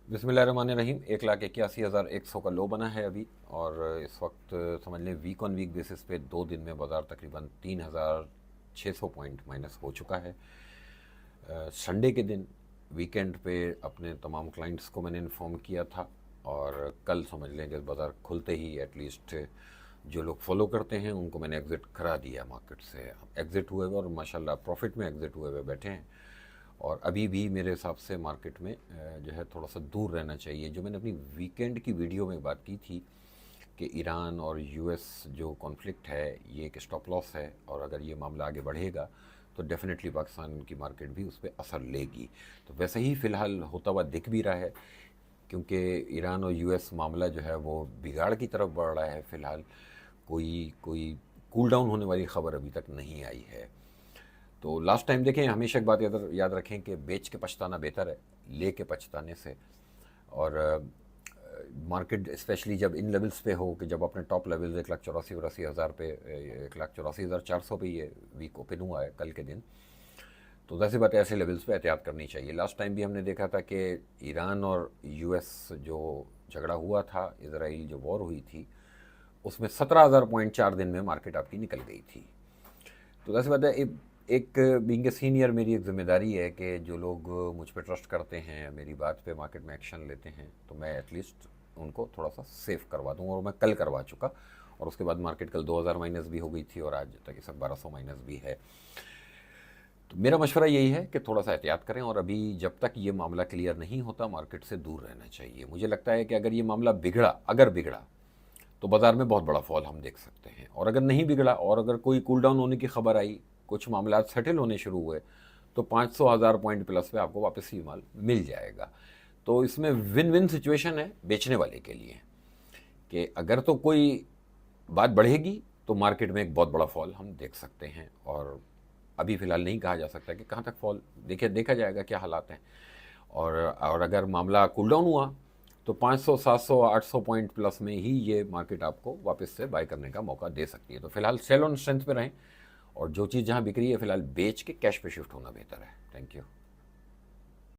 बिस्मिल्लाहिर्रहमानिर्रहीम। 1,81,100 का लो बना है अभी, और इस वक्त समझ लें वीक ऑन वीक बेसिस पे 2 दिन में बाज़ार तकरीबन 3,600 पॉइंट माइनस हो चुका है। संडे के दिन वीकेंड पे अपने तमाम क्लाइंट्स को मैंने इन्फॉर्म किया था, और कल समझ लें कि बाज़ार खुलते ही एटलीस्ट जो लोग फॉलो करते हैं उनको मैंने एग्ज़िट करा दिया मार्केट से। एग्ज़िट हुए हुए और माशाल्लाह प्रॉफिट में एग्ज़िट हुए हुए बैठे हैं। और अभी भी मेरे हिसाब से मार्केट में जो है थोड़ा सा दूर रहना चाहिए। जो मैंने अपनी वीकेंड की वीडियो में बात की थी कि ईरान और यूएस जो कॉन्फ्लिक्ट है ये एक स्टॉप लॉस है, और अगर ये मामला आगे बढ़ेगा तो डेफिनेटली पाकिस्तान की मार्केट भी उस पर असर लेगी। तो वैसे ही फ़िलहाल होता हुआ दिख भी रहा है, क्योंकि ईरान और यूएस मामला जो है वो बिगाड़ की तरफ बढ़ रहा है। फ़िलहाल कोई कोई कूल डाउन होने वाली ख़बर अभी तक नहीं आई है। तो लास्ट टाइम देखें, हमेशा एक बात याद रखें कि बेच के पछताना बेहतर है ले के पछताने से। और मार्केट स्पेशली जब इन लेवल्स पे हो, कि जब अपने टॉप लेवल्स 1,84,84,000 पे, 1,84,400 पे ये वीक ओपन हुआ है कल के दिन, तो वैसे बात है ऐसे लेवल्स पे एहतियात करनी चाहिए। लास्ट टाइम भी हमने देखा था कि ईरान और यूएस जो झगड़ा हुआ था, इसराइल जो वॉर हुई थी, उसमें 17,000 पॉइंट 4 दिन में मार्केट आपकी निकल गई थी। तो वैसे बात है एक बीइंग ए सीनियर मेरी एक ज़िम्मेदारी है कि जो लोग मुझ पर ट्रस्ट करते हैं, मेरी बात पे मार्केट में एक्शन लेते हैं, तो मैं एटलीस्ट उनको थोड़ा सा सेफ करवा दूँ। और मैं कल करवा चुका, और उसके बाद मार्केट कल 2,000 माइनस भी हो गई थी, और आज तक इस वक्त 1,200 माइनस भी है। तो मेरा मशवरा यही है कि थोड़ा सा एहतियात करें, और अभी जब तक ये मामला क्लियर नहीं होता मार्केट से दूर रहना चाहिए। मुझे लगता है कि अगर ये मामला अगर बिगड़ा तो बाज़ार में बहुत बड़ा फॉल हम देख सकते हैं, और अगर नहीं बिगड़ा और अगर कोई कूल डाउन होने की खबर आई, कुछ मामला सेटल होने शुरू हुए, तो 500,000 पॉइंट प्लस पे आपको वापस ही माल मिल जाएगा। तो इसमें विन विन सिचुएशन है बेचने वाले के लिए, कि अगर तो कोई बात बढ़ेगी तो मार्केट में एक बहुत बड़ा फॉल हम देख सकते हैं, और अभी फ़िलहाल नहीं कहा जा सकता कि कहाँ तक फॉल देखा जाएगा, क्या हालात हैं। और अगर मामला कूल डाउन हुआ तो 500, 700, 800 पॉइंट प्लस में ही ये मार्केट आपको वापस से बाय करने का मौका दे सकती है। तो फिलहाल सेल ऑन स्ट्रेंथ पे रहें, और जो चीज़ जहाँ बिक रही है फिलहाल बेच के कैश पे शिफ्ट होना बेहतर है। Thank you.